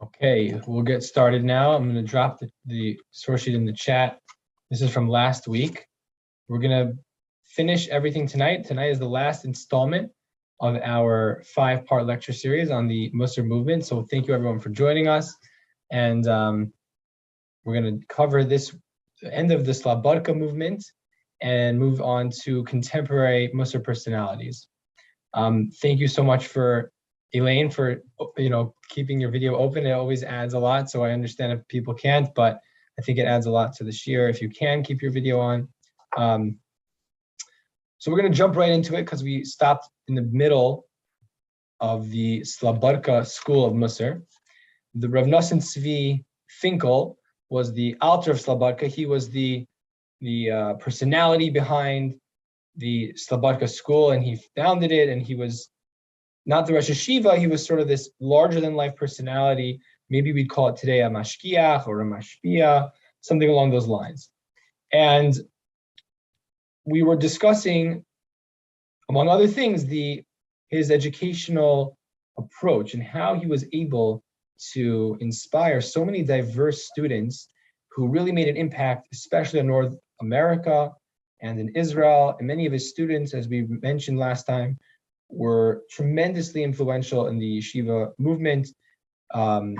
Okay, we'll get started now. I'm going to drop the source sheet in the chat. This is from last week. We're going to finish everything tonight. Tonight is the last installment of our 5-part lecture series on the Mussar movement. So thank you everyone for joining us. And we're going to cover the end of the Slabodka movement and move on to contemporary Mussar personalities. Thank you so much for Elaine for keeping your video open. It always adds a lot, so I understand if people can't, but I think it adds a lot to the shiur if you can keep your video on. So we're going to jump right into it because we stopped in the middle of the Slabodka school of Mussar. The Ravmosha Tzvi Finkel was the alter of Slabodka. He was the personality behind the Slabodka school, and he founded it, and he was not the Rosh Shiva, he was sort of this larger-than-life personality. Maybe we'd call it today a mashkiach or a mashpia, something along those lines. And we were discussing, among other things, his educational approach and how he was able to inspire so many diverse students who really made an impact, especially in North America and in Israel. And many of his students, as we mentioned last time, were tremendously influential in the Shiva movement. To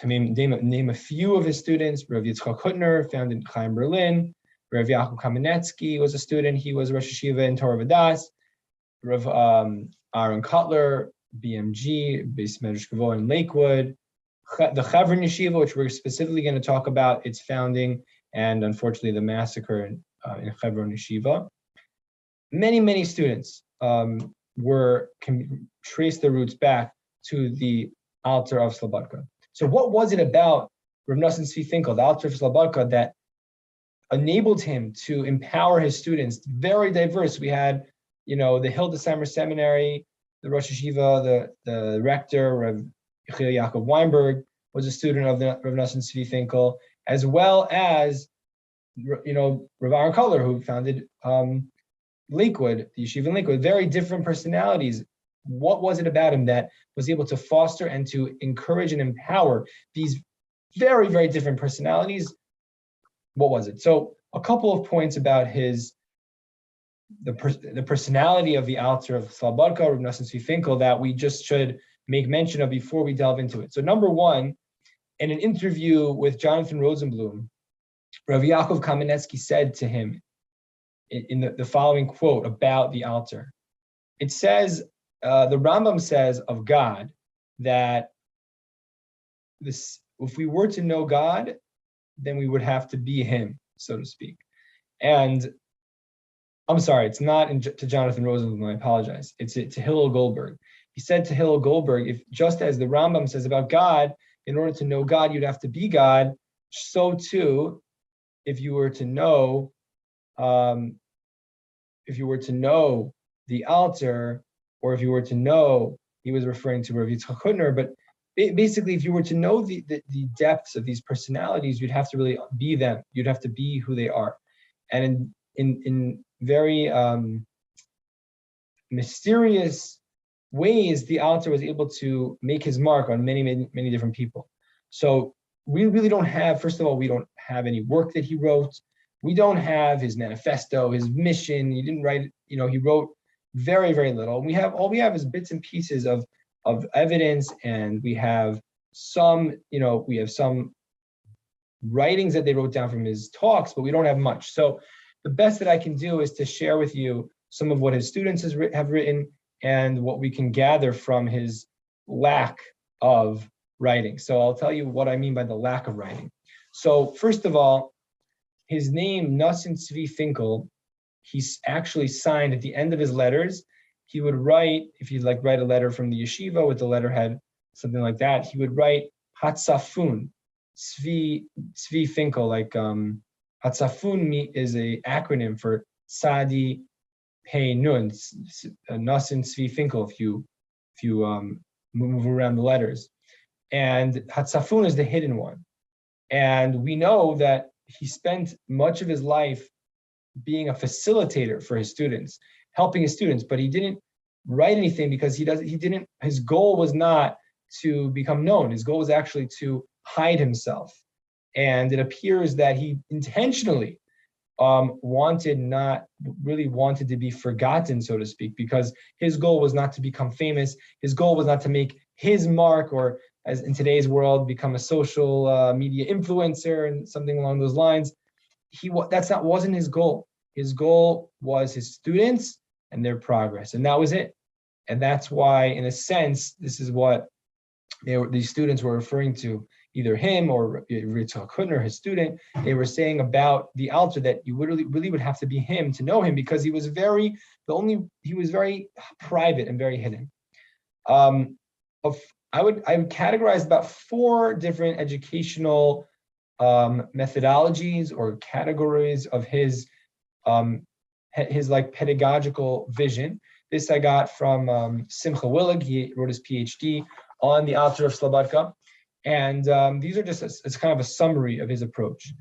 name a few of his students, Rav Yitzchak Hutner, found in Chaim Berlin. Rav Yaakov Kamenetsky was a student. He was Rosh Shiva in Torah V'das. Rav Aaron Kotler, BMG, Beis Medrash Gavoh in Lakewood. The Chevron Yeshiva, which we're specifically going to talk about, its founding and unfortunately the massacre in Chevron Yeshiva. Many students can trace their roots back to the altar of Slabodka. So what was it about Ravmosha Tzvi Finkel, the altar of Slabodka, that enabled him to empower his students? Very diverse. We had, the Hildesheimer Seminary, the Rosh Shiva, the rector, Rav Yaakov Weinberg, was a student of the Ravmosha Tzvi Finkel, as well as, Rav Aaron Kotler, who founded Lakewood, the yeshiva in Lakewood. Very different personalities. What was it about him that was able to foster and to encourage and empower these very, very different personalities? What was it? So a couple of points about the personality of the altar of Slabodka, Ravmosha Tzvi Finkel, that we just should make mention of before we delve into it. So number one, in an interview with Jonathan Rosenblum, Rav Yaakov Kamenetsky said to him, in the following quote about the altar. It says, the Rambam says of God that if we were to know God, then we would have to be him, so to speak. And I'm sorry, it's not to Jonathan Rosenblum, I apologize. It's to Hillel Goldberg. He said to Hillel Goldberg, if just as the Rambam says about God, in order to know God, you'd have to be God, so too, if you were to know the altar, or if you were to know, he was referring to Rav Yitzchak Hutner, but basically, if you were to know the depths of these personalities, you'd have to really be them. You'd have to be who they are. And in very mysterious ways, the altar was able to make his mark on many different people. So we really don't have, first of all, we don't have any work that he wrote. We don't have his manifesto, his mission. He didn't write, he wrote very, very little. All we have is bits and pieces of evidence, and we have some writings that they wrote down from his talks, but we don't have much. So the best that I can do is to share with you some of what his students have written and what we can gather from his lack of writing. So I'll tell you what I mean by the lack of writing. So first of all, his name, Ravmosha Tzvi Finkel, he's actually signed at the end of his letters. He would write, if you'd write a letter from the yeshiva with the letterhead, something like that, he would write Hatzafun, Tzvi Finkel, Hatzafun is a acronym for Sadi Pei Nun, Ravmosha Tzvi Finkel, if you move around the letters. And Hatzafun is the hidden one. And we know that he spent much of his life being a facilitator for his students, helping his students, but he didn't write anything because his goal was not to become known. His goal was actually to hide himself. And it appears that he intentionally wanted to be forgotten, so to speak, because his goal was not to become famous. His goal was not to make his mark, or as in today's world, become a social media influencer and something along those lines. Wasn't his goal. His goal was his students and their progress, and that was it. And that's why, in a sense, this is what these students were referring to, either him or Ritzhak Hutner, his student. They were saying about the Alter that you really would have to be him to know him, because he was very private and very hidden. I would categorize about 4 different educational methodologies or categories of his like pedagogical vision. This I got from Simcha Willig. He wrote his PhD on the Alter of Slabodka. And these are just, it's kind of a summary of his approach.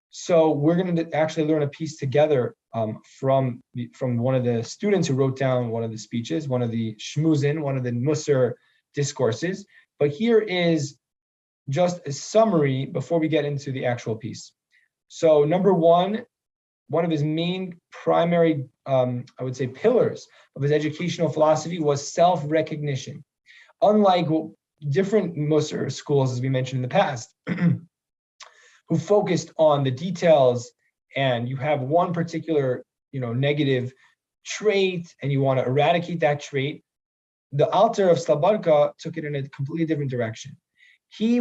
So we're going to actually learn a piece together from one of the students who wrote down one of the speeches, one of the shmuzin, one of the Mussar discourses. But here is just a summary before we get into the actual piece. So number one of his main primary, I would say, pillars of his educational philosophy was self-recognition. Unlike different Mussar schools, as we mentioned in the past, who focused on the details, and you have one particular, negative trait, and you want to eradicate that trait, the Alter of Slabodka took it in a completely different direction. He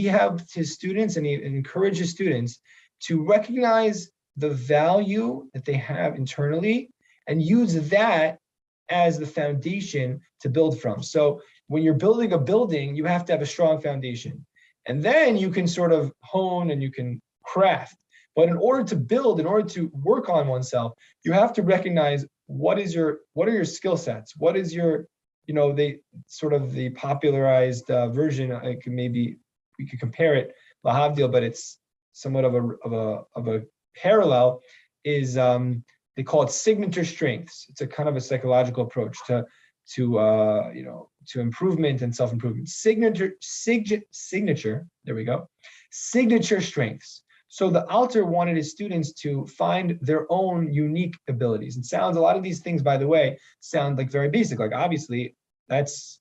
helped his students, and he encouraged his students to recognize the value that they have internally and use that as the foundation to build from. So when you're building a building, you have to have a strong foundation. And then you can sort of hone and you can craft. But in order to build, in order to work on oneself, you have to recognize what are your skill sets? What is your, the popularized version. Maybe we could compare it, lahavdil, but it's somewhat of a parallel, is they call it signature strengths. It's a kind of a psychological approach to improvement and self-improvement. Signature, there we go. Signature strengths. So the Alter wanted his students to find their own unique abilities. A lot of these things, by the way, sound like very basic. Like obviously that's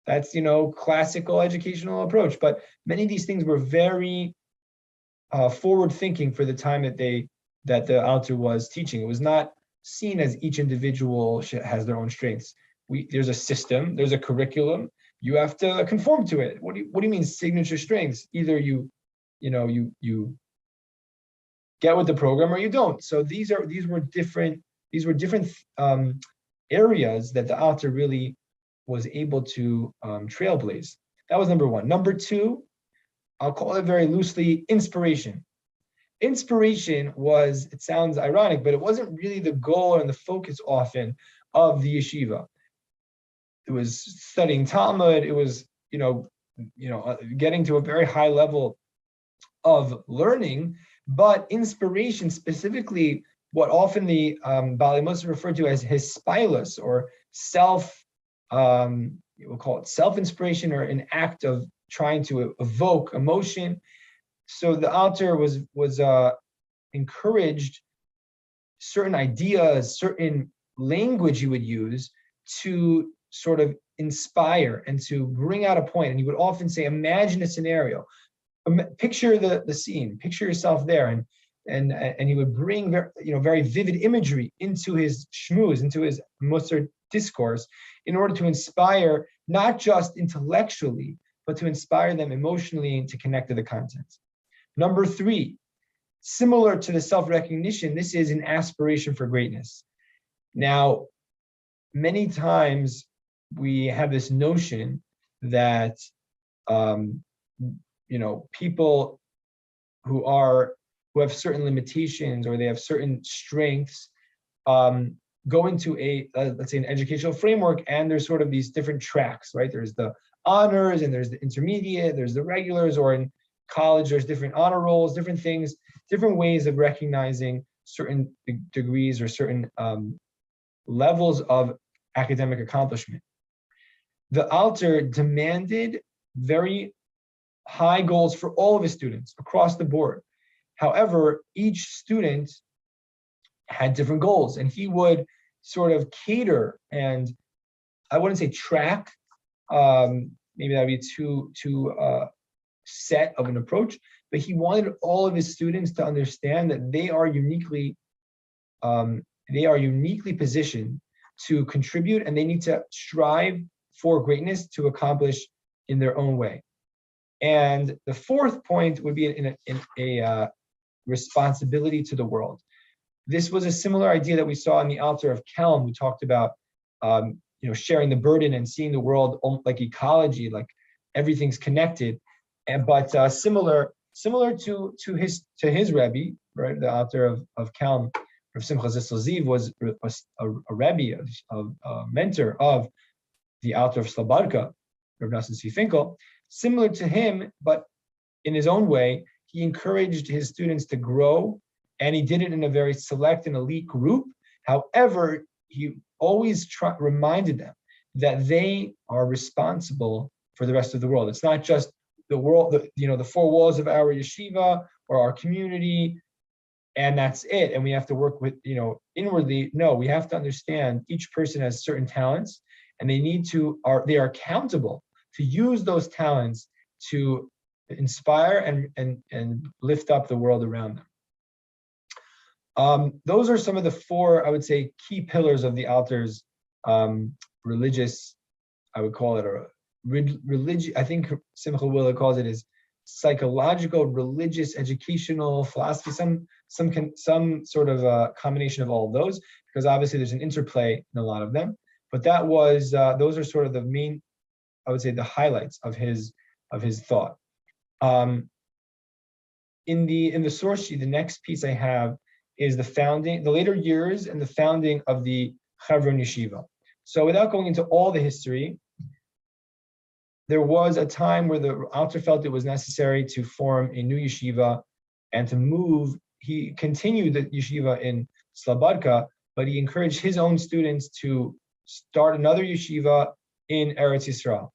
classical educational approach, but many of these things were very forward thinking for the time that the Alter was teaching. It was not seen as each individual has their own strengths. There's a system, there's a curriculum. You have to conform to it. What do you mean signature strengths? Either you get with the program or you don't. So these were different areas that the Alter really was able to trailblaze. That was number one. Number two, I'll call it very loosely, inspiration. Inspiration was, it sounds ironic, but it wasn't really the goal and the focus often of the yeshiva. It was studying Talmud. It was, getting to a very high level of learning. But inspiration, specifically, what often the Baalei Mussar referred to as his spilus, or we'll call it self-inspiration, or an act of trying to evoke emotion. So the Alter was encouraged certain ideas, certain language he would use to sort of inspire and to bring out a point. And he would often say, imagine a scenario, picture the scene, picture yourself there, and he would bring very vivid imagery into his shmuz, into his Mussar discourse, in order to inspire not just intellectually, but to inspire them emotionally and to connect to the content. Number three, similar to the self-recognition, this is an aspiration for greatness. Now, many times we have this notion that people who have certain limitations, or they have certain strengths, go into let's say an educational framework, and there's sort of these different tracks, right? There's the honors, and there's the intermediate, there's the regulars, or in college there's different honor rolls, different things, different ways of recognizing certain degrees or certain levels of academic accomplishment. the Alter demanded very high goals for all of his students across the board. However, each student had different goals, and he would sort of cater and, I wouldn't say track, maybe that'd be too set of an approach, but he wanted all of his students to understand that they are uniquely positioned to contribute, and they need to strive for greatness to accomplish in their own way. And the fourth point would be in a responsibility to the world. This was a similar idea that we saw in the Altar of Kelm. We talked about sharing the burden and seeing the world like ecology, like everything's connected. But similar to his Rebbe, right? The Altar of Kelm, Rav Simcha Zissel Ziv was a Rebbe, a mentor of the Altar of Slabodka, Rav Nosson Tzvi Finkel. Similar to him, but in his own way, he encouraged his students to grow, and he did it in a very select and elite group. However, he always reminded them that they are responsible for the rest of the world. It's not just the world, the four walls of our yeshiva or our community, and that's it. And we have to work with, inwardly. No, we have to understand each person has certain talents, and they are accountable to use those talents to inspire and lift up the world around them. Those are some of the four, I would say, key pillars of the Altar's religious, I would call it a religious, I think Simcha Willa calls it is psychological, religious, educational, philosophy, some sort of a combination of all of those, because obviously there's an interplay in a lot of them. But that was those are sort of the main, I would say, the highlights of his thought. In the source sheet, the next piece I have is the later years and the founding of the Chevron Yeshiva. So without going into all the history, there was a time where the Alter felt it was necessary to form a new yeshiva and to move. He continued the yeshiva in Slabodka, but he encouraged his own students to start another yeshiva in Eretz Yisrael.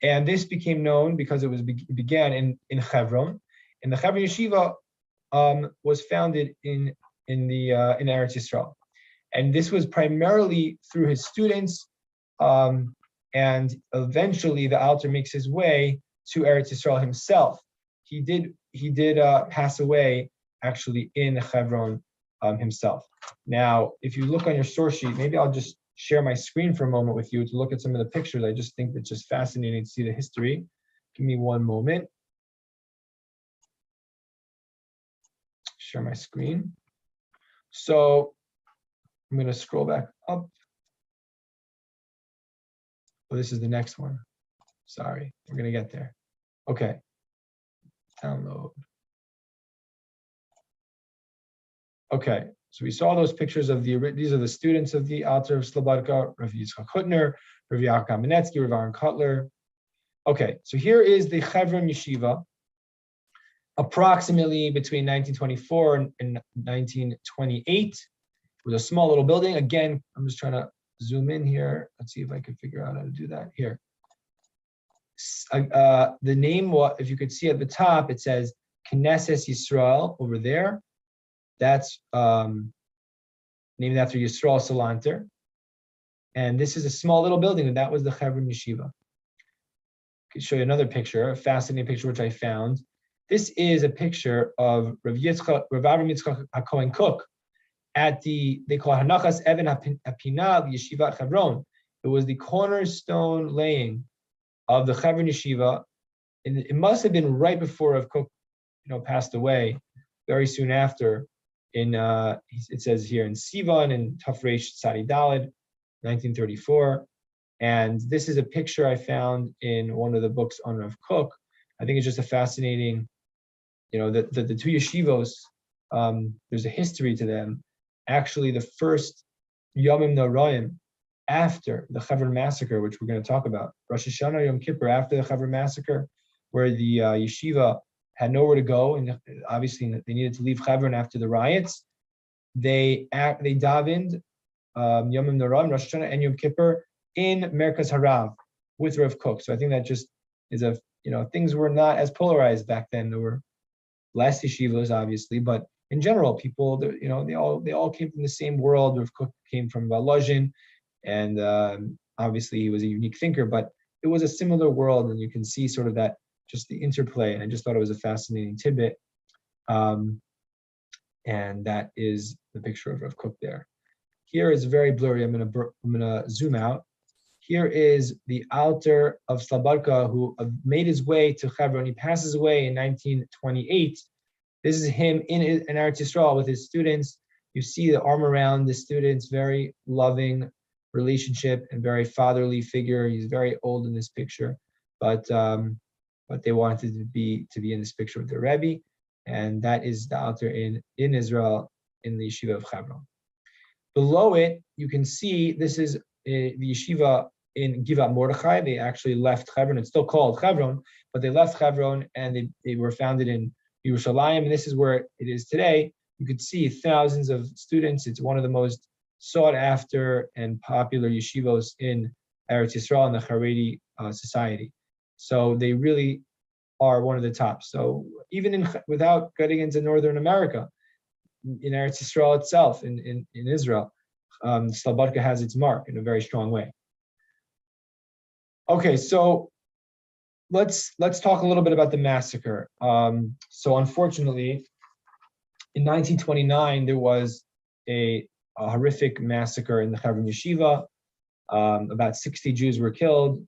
And this became known because it began in Hebron. And the Hebron Yeshiva was founded in Eretz Yisrael. And this was primarily through his students, and eventually the Alter makes his way to Eretz Yisrael himself. He did pass away actually in Hebron himself. Now, if you look on your source sheet, maybe I'll just share my screen for a moment with you to look at some of the pictures. I just think it's just fascinating to see the history. Give me one moment. Share my screen. So I'm going to scroll back up. Oh, this is the next one. Sorry, we're going to get there. Okay. Download. Okay, so we saw those pictures of these are the students of the Alter of Slabodka, Rav Yitzchak Hutner, Rav Yaakov Kamenetsky, Rav Aaron Kotler. Okay, so here is the Hebron Yeshiva, approximately between 1924 and 1928. It was a small little building. Again, I'm just trying to zoom in here. Let's see if I can figure out how to do that here. The name, if you could see at the top, it says Knesset Yisrael over there. That's named after Yisrael Salanter. And this is a small little building, and that was the Hebron Yeshiva. I can show you another picture, a fascinating picture which I found. This is a picture of Rav Avram Yitzchak HaKohen Cook at they call it Hanachas Even HaPinah Yeshivat Hebron. It was the cornerstone laying of the Hebron Yeshiva. And it must have been right before Rav Cook, passed away, very soon after. It says here in Sivan in Tafresh Tzadi Daled, 1934. And this is a picture I found in one of the books on Rav Cook. I think it's just a fascinating, the two yeshivos, there's a history to them. Actually, the first Yomim Noraim after the Hebron massacre, which we're going to talk about, Rosh Hashanah Yom Kippur, after the Hebron massacre, where the yeshiva had nowhere to go, and obviously they needed to leave Hebron after the riots. They davened Yomim Noraim, Rosh Hashanah, and Yom Kippur in Merkaz Harav, with Rav Kook. So I think that just is things were not as polarized back then. There were less yeshivas, obviously, but in general, people, they all came from the same world. Rav Kook came from Volozhin, and obviously he was a unique thinker, but it was a similar world, and you can see sort of that, just the interplay. And I just thought it was a fascinating tidbit. And that is the picture of Rav Kook there. Here is very blurry. I'm gonna zoom out. Here is the Alter of Slabodka, who made his way to Hebron. He passes away in 1928. This is him in Eretz Yisrael with his students. You see the arm around the students, very loving relationship and very fatherly figure. He's very old in this picture, but they wanted to be in this picture with the Rabbi, and that is the Alter in Israel in the Yeshiva of Hebron. Below it, you can see this is the yeshiva in Givat Mordechai. They actually left Hebron. It's still called Hebron, but they left Hebron and they were founded in Yerushalayim, and this is where it is today. You could see thousands of students. It's one of the most sought after and popular yeshivos in Eretz Yisrael and the Haredi society. So they really are one of the top. So even without getting into Northern America, in Eretz Yisrael itself, in Israel, Slabodka has its mark in a very strong way. Okay, so let's talk a little bit about the massacre. So unfortunately, in 1929, there was a horrific massacre in the Hebron Yeshiva. About 60 Jews were killed,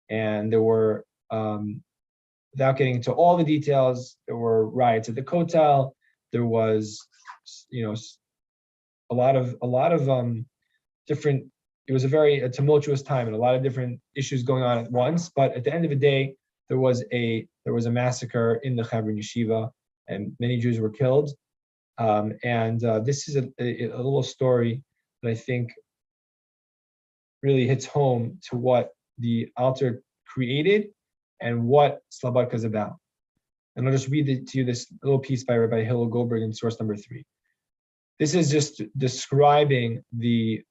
and there were, without getting into all the details, there were riots at the Kotel. There was, a lot of different. It was a very tumultuous time and a lot of different issues going on at once. But at the end of the day, there was a massacre in the Hebron Yeshiva, and many Jews were killed. This is a little story that I think really hits home to what the Alter created and what Slabodka is about. And I'll just read to you this little piece by Rabbi Hillel Goldberg in source number 3. This is just describing the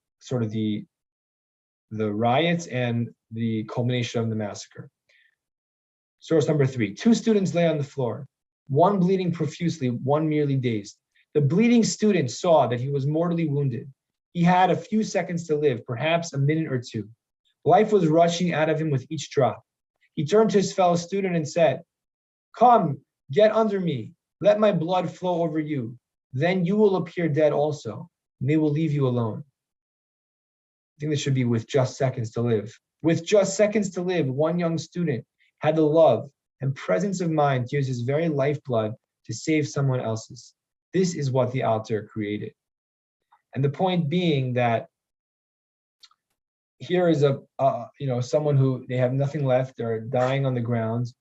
riots and the culmination of the massacre. Source number 3. 2 students lay on the floor, one bleeding profusely, one merely dazed. The bleeding student saw that he was mortally wounded. He had a few seconds to live, perhaps a minute or two. Life was rushing out of him with each drop. He turned to his fellow student and said, "Come, get under me. Let my blood flow over you. Then you will appear dead also, and they will leave you alone." I think this should be with just seconds to live. With just seconds to live, one young student had the love and presence of mind to use his very lifeblood to save someone else's. This is what the Alter created. And the point being that here is someone who they have nothing left, they're dying on the ground,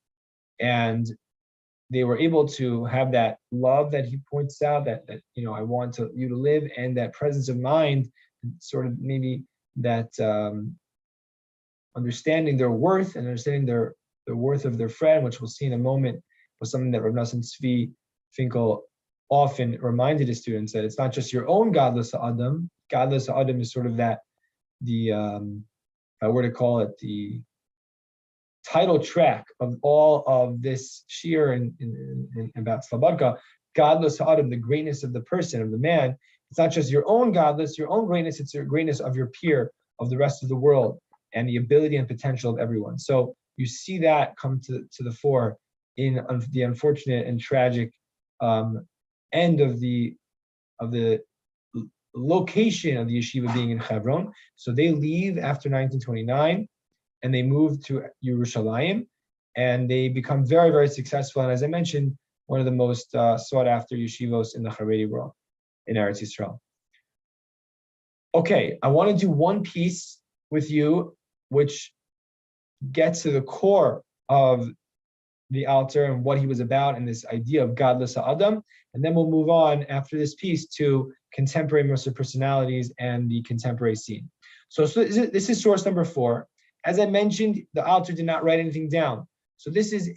and they were able to have that love that he points out, that I want you to live, and that presence of mind, sort of maybe that understanding their worth and understanding the worth of their friend, which we'll see in a moment, was something that Ravmosha Tzvi Finkel often reminded his students, that it's not just your own godless Adam. Godless Adam is sort of that, if I were to call it, the title track of all of this shir in about Slabodka. Godless Adam, the greatness of the person, of the man. It's not just your own godless, your own greatness, it's your greatness of your peer, of the rest of the world, and the ability and potential of everyone. So you see that come to the fore in the unfortunate and tragic end of the location of the yeshiva being in Hebron. So they leave after 1929 and they move to Yerushalayim, and they become very, very successful. And as I mentioned, one of the most sought after yeshivos in the Haredi world, in Eretz Yisrael. Okay, I want to do one piece with you, which gets to the core of the Alter and what he was about, and this idea of godless Adam. And then we'll move on after this piece to contemporary Mussar personalities and the contemporary scene. So this is source number 4. As I mentioned, the Alter did not write anything down. So this is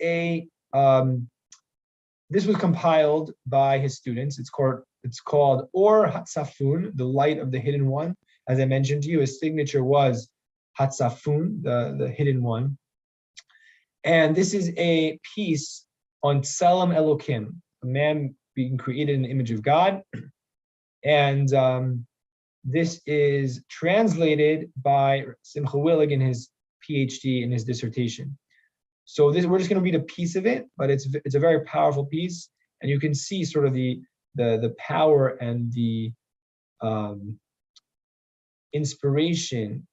this was compiled by his students. It's called Or Hatzafun, the light of the hidden one. As I mentioned to you, his signature was Hatzafun, the hidden one. And this is a piece on Tselem Elokim, a man being created in the image of God. And this is translated by Simcha Willig in his PhD in his dissertation. So we're just going to read a piece of it, but it's a very powerful piece, and you can see sort of the power and the inspiration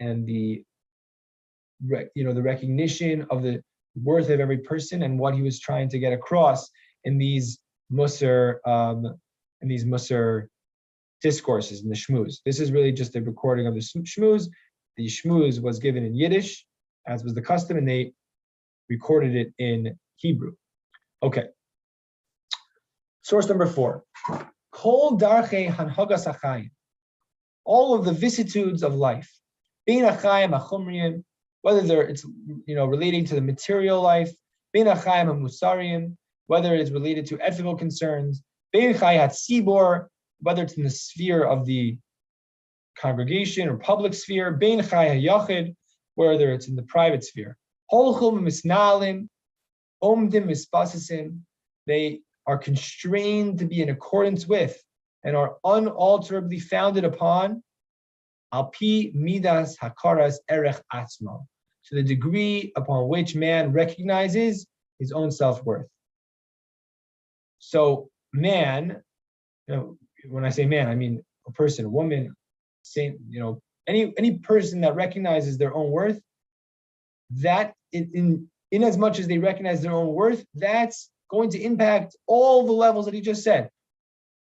and the recognition of the worth of every person and what he was trying to get across in these Mussar discourses in the Shmuz. This is really just a recording of the Shmuz. The Shmuz was given in Yiddish, as was the custom, and they recorded it in Hebrew. Okay. Source number 4. Kol darchei hanhagas achayim. All of the vicissitudes of life. Bein achayim achumriyim, whether it's relating to the material life, bein achayim hamusariyim, whether it's related to ethical concerns, bein chay hatzibor, whether it's in the sphere of the congregation or public sphere, bein chay hayachid, whether it's in the private sphere. Holchum misnalim, omdim mispasasim, they are constrained to be in accordance with and are unalterably founded upon alpi midas hakaras erech atzmo, to the degree upon which man recognizes his own self-worth. So man, when I say man, I mean a person, a woman, any person that recognizes their own worth, that in as much as they recognize their own worth, that's going to impact all the levels that he just said,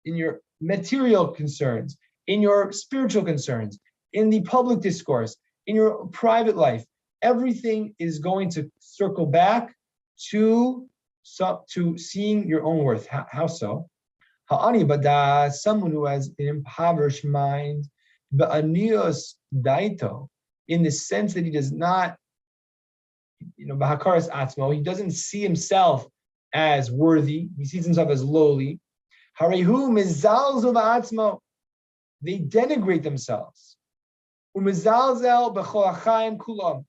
in your material concerns, in your spiritual concerns, in the public discourse, in your private life. Everything is going to circle back to seeing your own worth. How so? Ha'ani bada, someone who has an impoverished mind, ba'anios daito, in the sense that he does not, b'hakaras atzmo, he doesn't see himself as worthy, he sees himself as lowly. Harehu mizalzo ba'atzmo, they denigrate themselves. Umizalzel b'chol hachayim kulam,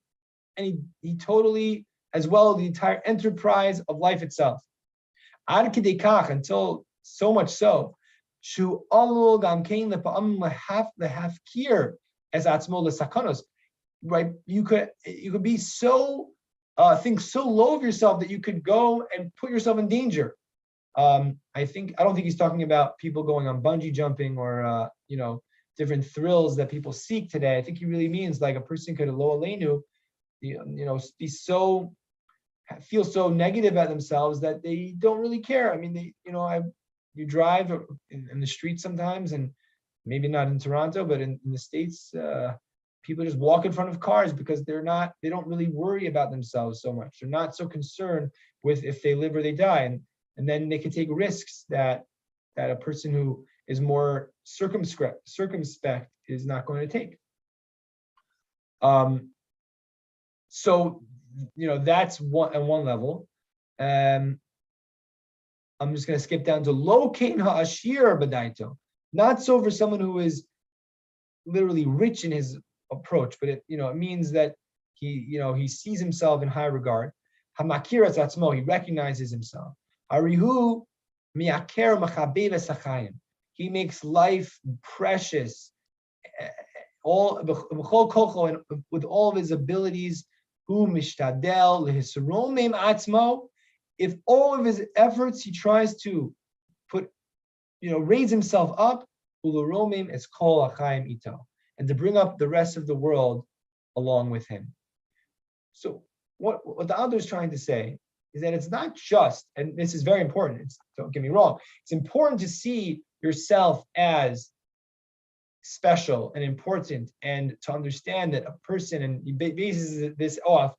and he totally, as well as the entire enterprise of life itself. Ad kidei kach, until so much so, shu alul gam kein lepa'am lehafkir as atzmo lesakanos. Right, you could be so think so low of yourself that you could go and put yourself in danger. I don't think he's talking about people going on bungee jumping or different thrills that people seek today. I think he really means like a person could lo aleinu, feel so negative about themselves that they don't really care. I mean, you drive in the streets sometimes, and maybe not in Toronto, but in the States, people just walk in front of cars because they don't really worry about themselves so much. They're not so concerned with if they live or they die. And then they can take risks that a person who is more circumspect is not going to take. So, that's at one level. I'm just going to skip down to lo kein ha'ashir b'daito. Not so for someone who is literally rich in his approach, but it means that he sees himself in high regard. Hamakiras atzmo, he recognizes himself. Arihu miaker machabev esachayim, he makes life precious. All b'chol kocho, and with all of his abilities, hu mishtadel lehisromim atzmo. If all of his efforts he tries to raise himself up, uluromim es kol achayim ito, and to bring up the rest of the world along with him. So what the author is trying to say is that it's not just, and this is very important, don't get me wrong, it's important to see yourself as special and important, and to understand that a person, and he bases this off,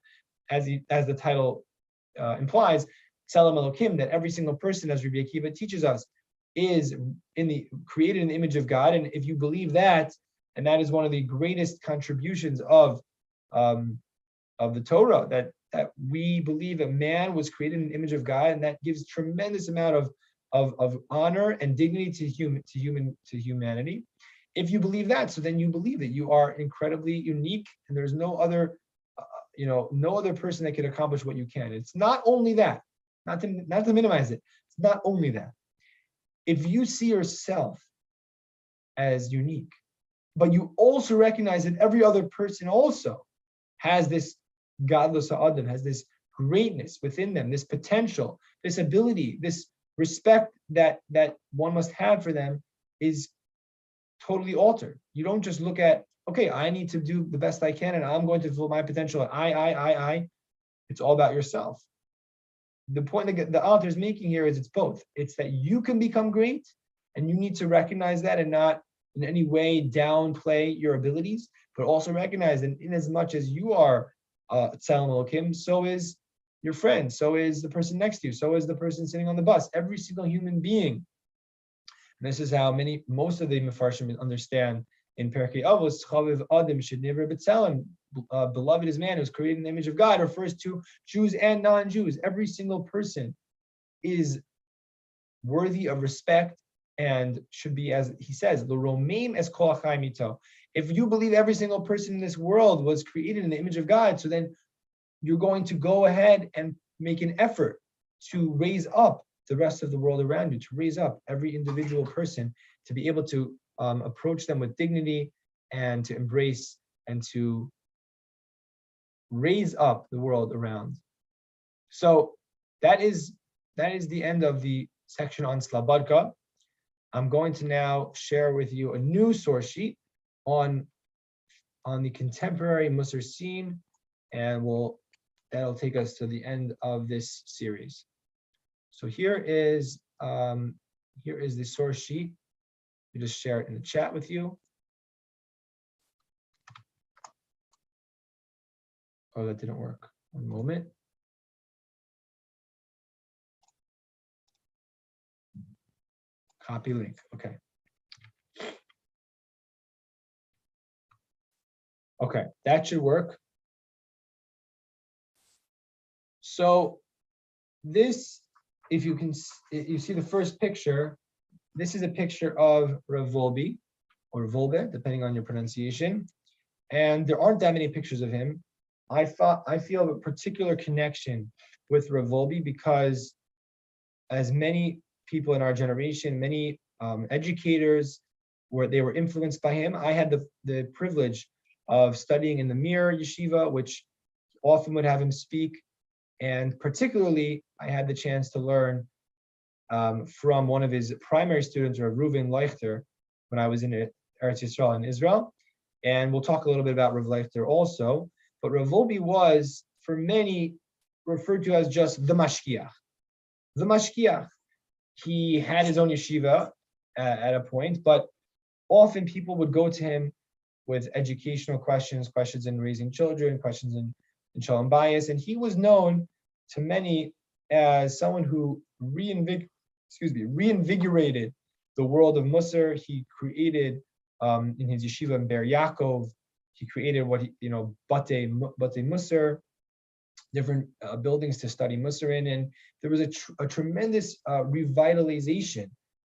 as the title implies, Tselem Elokim, that every single person, as Rabbi Akiva teaches us, is created in the image of God. And if you believe that, and that is one of the greatest contributions of the Torah, that we believe that man was created in the image of God, and that gives tremendous amount of honor and dignity to humanity. if you believe that, so then you believe that you are incredibly unique, and there's no other, no other person that can accomplish what you can. It's not only that, not to minimize it. It's not only that. If you see yourself as unique, but you also recognize that every other person also has this gadlus ha'adam, has this greatness within them, this potential, this ability, this respect that one must have for them is totally altered. You don't just look at, okay, I need to do the best I can and I'm going to fulfill my potential. And I. It's all about yourself. The point that the author is making here is it's both. It's that you can become great and you need to recognize that and not in any way downplay your abilities, but also recognize that in as much as you are Tzelem Elokim, so is your friend, so is the person next to you, so is the person sitting on the bus, every single human being. And this is how most of the Mefarshim understand in Perkei Avos, Chaviv Adam Shednevra B'Tzelem, beloved is man who is created in the image of God, refers to Jews and non-Jews. Every single person is worthy of respect and should be, as he says, the Romaim es kol achai mito. If you believe every single person in this world was created in the image of God, so then you're going to go ahead and make an effort to raise up the rest of the world around you, to raise up every individual person, to be able to approach them with dignity and to embrace and to raise up the world around. So that is the end of the section on Slabodka. I'm going to now share with you a new source sheet on the contemporary Mussar scene, and that'll take us to the end of this series. So here is the source sheet. We just share it in the chat with you. Oh, that didn't work. One moment. Copy link. Okay. Okay, that should work. So this, if you see the first picture, this is a picture of Rav Volbe, or Volbe, depending on your pronunciation. And there aren't that many pictures of him. I feel a particular connection with Rav Volbe because, as many people in our generation, many educators, they were influenced by him. I had the privilege of studying in the Mir Yeshiva, which often would have him speak. And particularly, I had the chance to learn from one of his primary students, Rav Reuven Leichter, when I was in Eretz Yisrael in Israel. And we'll talk a little bit about Rav Leichter also. But Rav Volbe was, for many, referred to as just the Mashkiach. The Mashkiach. He had his own yeshiva at a point, but often people would go to him with educational questions in raising children, questions in Shalom Bayis, and he was known to many as someone who reinvigorated the world of Mussar. He created in his yeshiva in Ber Yaakov, he created Batei Mussar, different buildings to study Mussar in, and there was a tremendous revitalization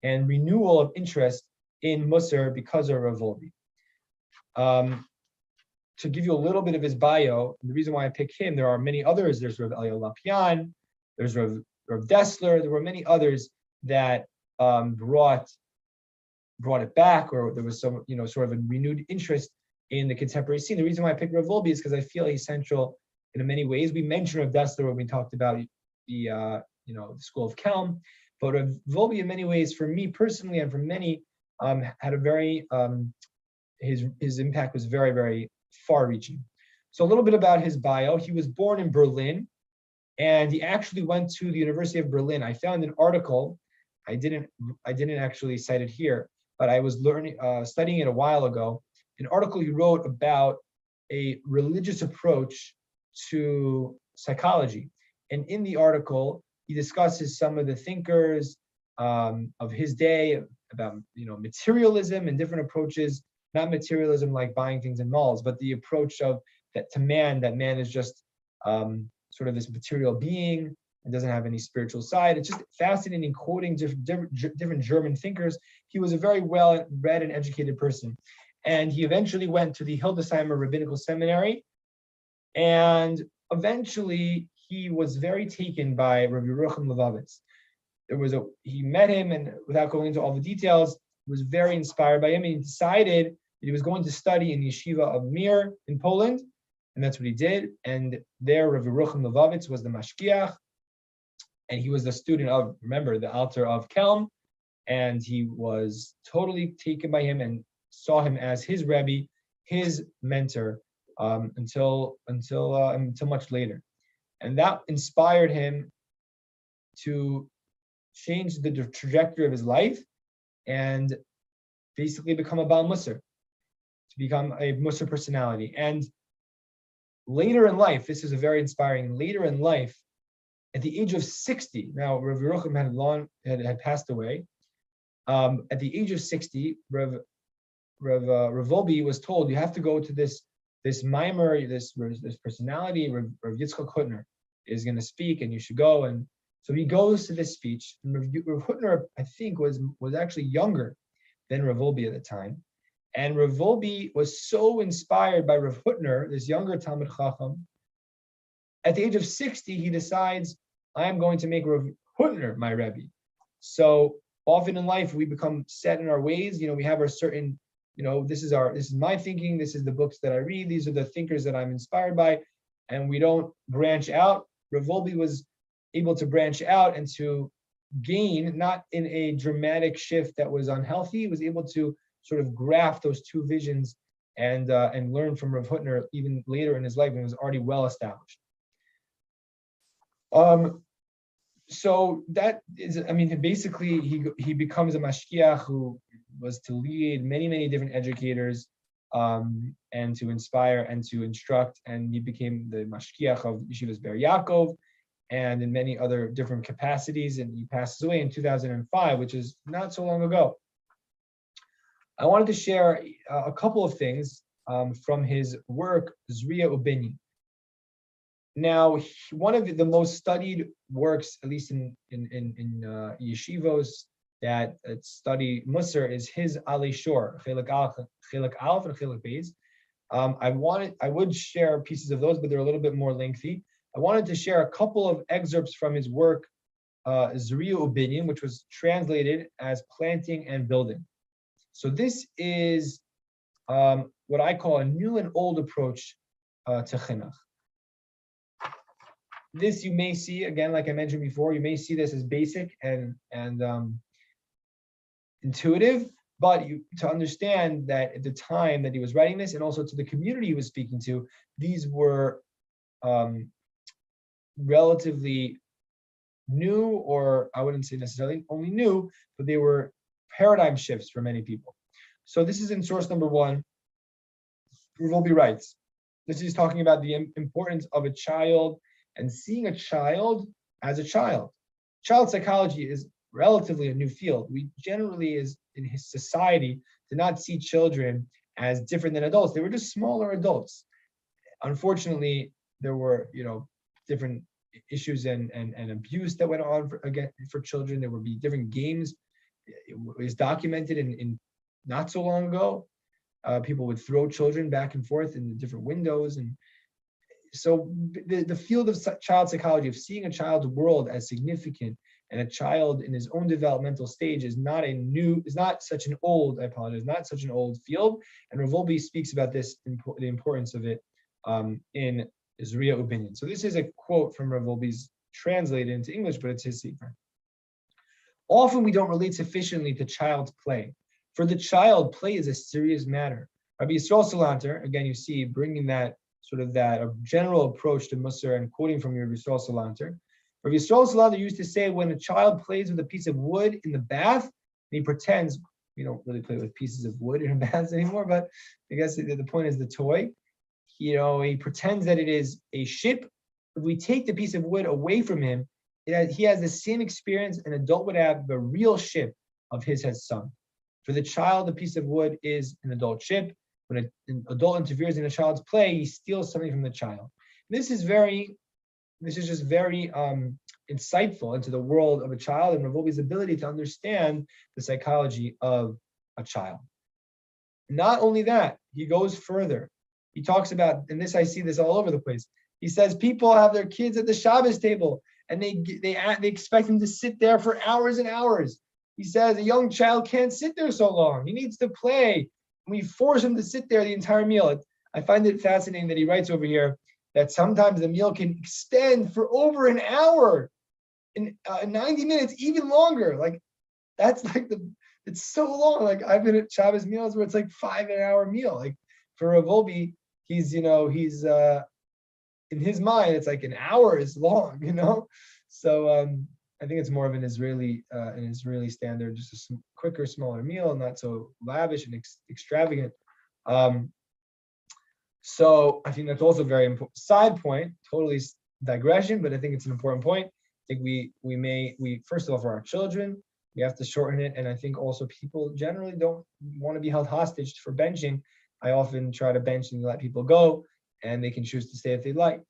and renewal of interest in Mussar because of Rav Volbe. To give you a little bit of his bio, the reason why I pick him, there are many others. There's Rav Eliyahu Lapian, there's Rav Dessler, there were many others that brought it back, or there was some, sort of a renewed interest in the contemporary scene. The reason why I picked Rav Volbe is because I feel he's central in many ways. We mentioned Rav Dessler when we talked about the School of Kelm, but Rav Volbe in many ways, for me personally and for many, had a very his impact was very, very far-reaching. So a little bit about his bio. He was born in Berlin, and he actually went to the University of Berlin. I found an article. I didn't actually cite it here, but I was studying it a while ago. An article he wrote about a religious approach to psychology, and in the article he discusses some of the thinkers of his day about materialism and different approaches. Not materialism like buying things in malls, but the approach of that man is just sort of this material being, It doesn't have any spiritual side. It's just fascinating quoting different German thinkers. He was a very well-read and educated person. And he eventually went to the Hildesheimer Rabbinical Seminary. And eventually he was very taken by Rabbi Yerucham Levovitz. He met him, and without going into all the details, was very inspired by him. And he decided that he was going to study in the Yeshiva of Mir in Poland. And that's what he did. And there, Rabbi Yerucham Levovitz was the mashgiach. And he was the student of, remember, the Alter of Kelm, and he was totally taken by him and saw him as his Rebbe, his mentor, until much later. And that inspired him to change the trajectory of his life and basically become a Baal Mussar, to become a Mussar personality. And later in life, this is a very inspiring, later in life, at the age of 60, now Rav Yerucham had passed away. At the age of 60, Rav Wolbe was told, you have to go to this mimer, this personality, Rav Yitzchak Hutner is going to speak, and you should go. And so he goes to this speech. And Rav Hutner, I think, was actually younger than Rav Wolbe at the time. And Rav Wolbe was so inspired by Rav Hutner, this younger Talmid Chacham. At the age of 60, he decides, I am going to make Rav Hutner my Rebbe. So often in life, we become set in our ways. We have our certain, this is my thinking. This is the books that I read. These are the thinkers that I'm inspired by. And we don't branch out. Rav Wolbe was able to branch out and to gain, not in a dramatic shift that was unhealthy. He was able to sort of graft those two visions and learn from Rav Hutner even later in his life when he was already well established. So that is, basically he becomes a mashgiach who was to lead many different educators, and to inspire and to instruct, and he became the mashgiach of Yeshivas Ber Yaakov, and in many other different capacities, and he passes away in 2005, which is not so long ago. I wanted to share a couple of things from his work, Zriya Ubinyan. Now, one of the most studied works, at least in yeshivos that study Mussar, is his Alei Shor, Chelik Aleph and Chelik Beis. I would share pieces of those, but they're a little bit more lengthy. I wanted to share a couple of excerpts from his work, Zriya Ubinyan, which was translated as Planting and Building. So this is what I call a new and old approach to chinuch. This you may see, again, like I mentioned before, you may see this as basic and intuitive, but to understand that at the time that he was writing this, and also to the community he was speaking to, these were relatively new, or I wouldn't say necessarily only new, but they were paradigm shifts for many people. So this is in source number 1. Rav Wolbe writes, this is talking about the importance of a child and seeing a child as a child. Child psychology is relatively a new field. We generally, in his society, did not see children as different than adults. They were just smaller adults. Unfortunately, there were, different issues and abuse that went on for children. There would be different games. It was documented in not so long ago. People would throw children back and forth in the different windows, and so the field of child psychology, of seeing a child's world as significant and a child in his own developmental stage, is not such an old field. And Rav Wolbe speaks about this, the importance of it, in Zriya Ubinyan. So this is a quote from Rav Wolbe's, translated into English, but it's his sefer. Often we don't relate sufficiently to child's play. For the child, play is a serious matter. Rabbi Yisrael Salanter, again, you see, bringing that general approach to Mussar and quoting from Rabbi Yisrael Salanter. Rabbi Yisrael Salanter used to say, when a child plays with a piece of wood in the bath, and he pretends, we don't really play with pieces of wood in baths anymore, but I guess the point is the toy. He pretends that it is a ship. If we take the piece of wood away from him, he has the same experience an adult would have. The real ship of his has sunk. For the child, a piece of wood is an adult ship. When an adult interferes in a child's play, he steals something from the child. This is very this is just very insightful into the world of a child and Rav Wolbe's ability to understand the psychology of a child. Not only that, he goes further. He talks about, and this I see this all over the place. He says people have their kids at the Shabbos table and they expect them to sit there for hours and hours. He says a young child can't sit there so long. He needs to play. And we force him to sit there the entire meal. I find it fascinating that he writes over here that sometimes the meal can extend for over an hour, in 90 minutes, even longer. Like that's like it's so long. Like I've been at Shabbos meals where it's like 5 hour meal. Like for Rav Wolbe, he's in his mind, it's like an hour is long, So I think it's more of an Israeli standard, just a quicker, smaller meal, not so lavish and extravagant. So I think that's also very important. Side point, totally digression, but I think it's an important point. I think we first of all, for our children, we have to shorten it. And I think also people generally don't want to be held hostage for benching. I often try to bench and let people go, and they can choose to stay if they'd like.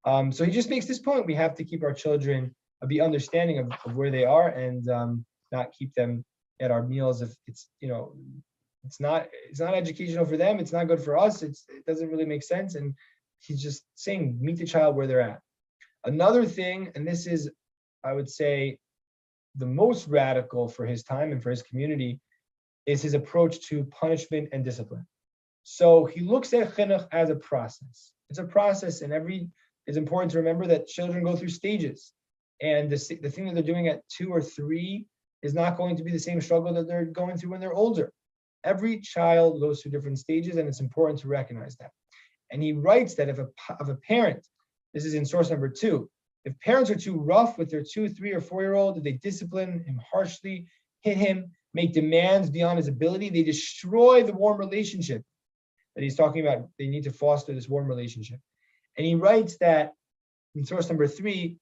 So he just makes this point. We have to keep our children, be understanding of where they are, and not keep them at our meals if it's, it's not educational for them. It's not good for us. It doesn't really make sense. And he's just saying, meet the child where they're at. Another thing, and this is, I would say, the most radical for his time and for his community, is his approach to punishment and discipline. So he looks at chinuch as a process. It's a process, and it's important to remember that children go through stages. And the thing that they're doing at 2 or 3 is not going to be the same struggle that they're going through when they're older. Every child goes through different stages, and it's important to recognize that. And he writes that if a parent, this is in source number 2, if parents are too rough with their 2, 3, or 4-year-old, if they discipline him harshly, hit him, make demands beyond his ability, they destroy the warm relationship that he's talking about. They need to foster this warm relationship. And he writes that in source number 3,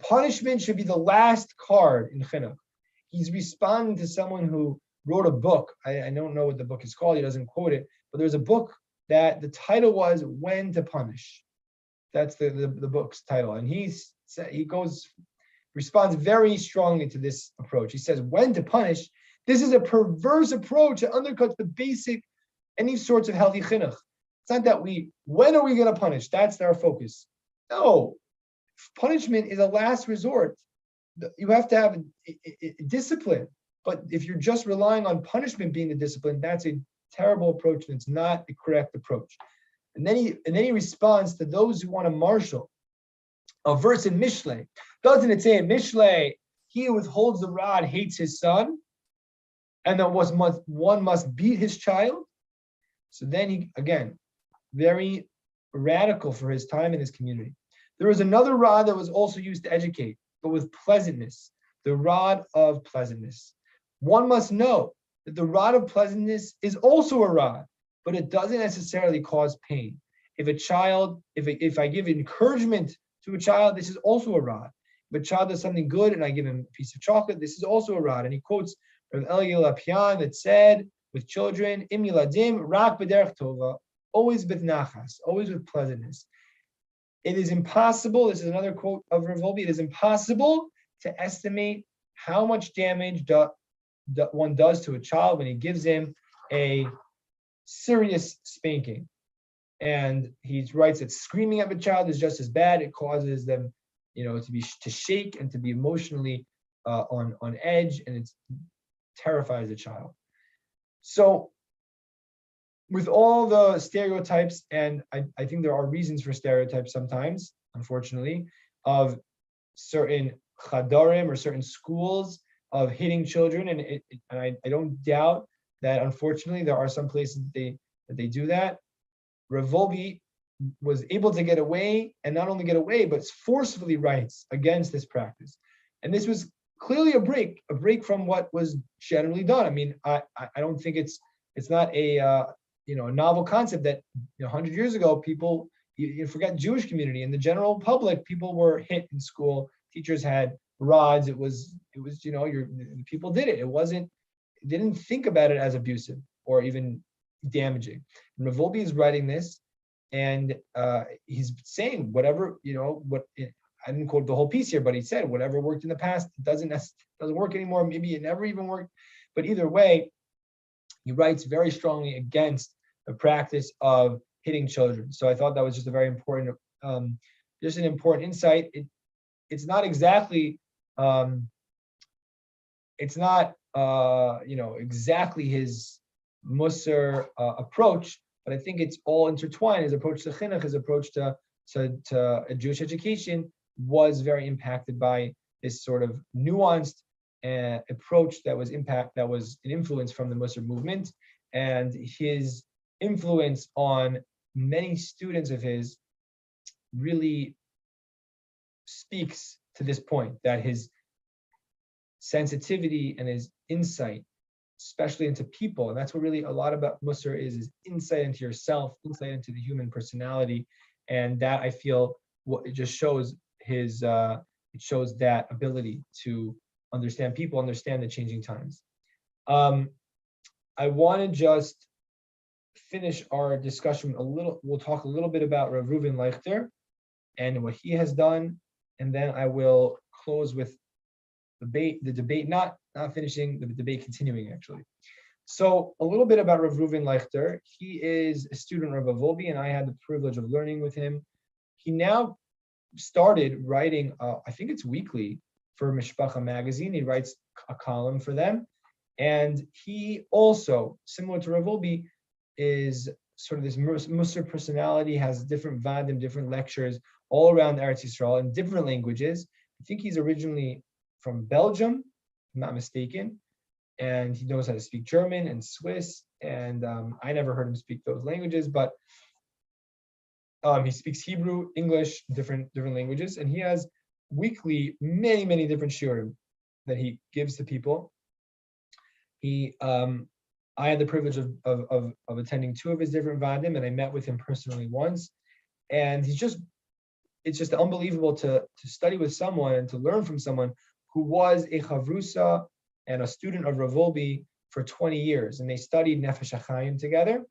punishment should be the last card in chinuch. He's responding to someone who wrote a book. I don't know what the book is called. He doesn't quote it, but there's a book that the title was "When to Punish." That's the book's title, and he responds very strongly to this approach. He says, "When to punish? This is a perverse approach that undercuts the basic, any sorts of healthy chinuch. It's not that when are we going to punish? That's our focus. No, punishment is a last resort. You have to have discipline. But if you're just relying on punishment being the discipline, that's a terrible approach, and it's not the correct approach." And then he responds to those who want to marshal a verse in Mishlei. Doesn't it say in Mishlei, he who withholds the rod hates his son, and that one must beat his child? So then he, again, very radical for his time in his community. There was another rod that was also used to educate, but with pleasantness, the rod of pleasantness. One must know that the rod of pleasantness is also a rod, but it doesn't necessarily cause pain. If I give encouragement to a child, this is also a rod. If a child does something good and I give him a piece of chocolate, this is also a rod. And he quotes Rav Eliel Lapian that said, with children, im yiladim rak b'derech tova, always b'nachas, always with pleasantness. It is impossible, this is another quote of Rav Wolbe, it is impossible to estimate how much damage one does to a child when he gives him a serious spanking. And he writes that screaming at a child is just as bad. It causes them, to shake and to be emotionally on edge, and it terrifies the child. So with all the stereotypes, and I think there are reasons for stereotypes sometimes, unfortunately, of certain chadarim or certain schools of hitting children, and I don't doubt that unfortunately there are some places that they do that. Rav Wolbe was able to get away, and not only get away, but forcefully writes against this practice. And this was clearly a break from what was generally done. I mean, I don't think it's not a novel concept that 100 years ago people, you forget Jewish community, in the general public, people were hit in school. Teachers had rods. It was people did it. Didn't think about it as abusive or even damaging. And Rav Wolbe is writing this, and he's saying whatever, I didn't quote the whole piece here, but he said whatever worked in the past doesn't work anymore. Maybe it never even worked, but either way, he writes very strongly against the practice of hitting children. So I thought that was just a very important, just an important insight. It's not exactly, exactly his Mussar approach, but I think it's all intertwined. His approach to chinuch, his approach to Jewish education was very impacted by this sort of nuanced approach that was an influence from the Mussar movement, and his influence on many students of his really speaks to this point, that his sensitivity and his insight, especially into people, and that's what really a lot about Mussar is insight into yourself, insight into the human personality, and that I feel it just shows his it shows that ability to understand people, understand the changing times. I want to just finish our discussion a little. We'll talk a little bit about Rav Reuven Leichter and what he has done, and then I will close with the debate, not finishing, the debate continuing actually. So a little bit about Rav Reuven Leichter. He is a student of Rav Volbi, and I had the privilege of learning with him. He now started writing, I think it's weekly, for Mishpacha magazine. He writes a column for them. And he also, similar to Rav Volbi, is sort of this Mussar personality, has different vadim, different lectures all around Eretz Yisrael in different languages. I think he's originally from Belgium, if I'm not mistaken, and he knows how to speak German and Swiss, and I never heard him speak those languages, but he speaks Hebrew, English, different languages, and he has weekly many different shiurim that he gives to people. I had the privilege of attending 2 of his different vadim, and I met with him personally once, and it's just unbelievable to study with someone and to learn from someone who was a chavrusa and a student of Rav Volbi for 20 years, and they studied Nefesh HaChaim together.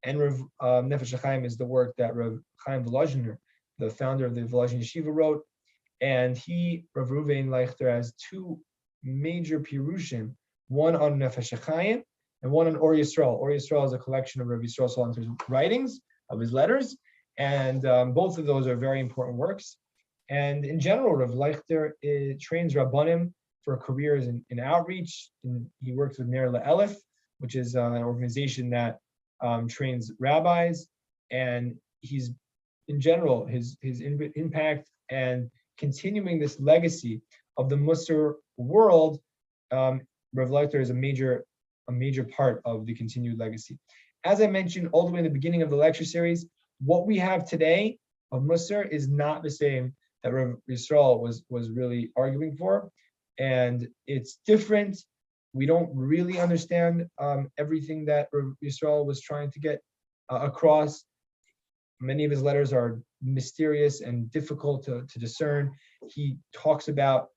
And Nefesh HaChaim is the work that Rav Chaim Volozhiner, the founder of the Volozhin Yeshiva, wrote. And Rav Reuven Leichter, has 2 major pirushim, one on Nefesh HaChaim and one on Or Yisrael. Or Yisrael is a collection of Rav Yisrael Salanter's writings, of his letters, and both of those are very important works. And in general, Rav Leichter trains Rabbanim for careers in outreach. And he works with Ner LaElef, which is an organization that trains rabbis. And he's, in general, his impact and continuing this legacy of the Mussar world, Rav Leichter is a major part of the continued legacy. As I mentioned all the way in the beginning of the lecture series, what we have today of Mussar is not the same that Rav Yisrael was really arguing for, and it's different. We don't really understand everything that Rav Yisrael was trying to get across. Many of his letters are mysterious and difficult to discern. He talks about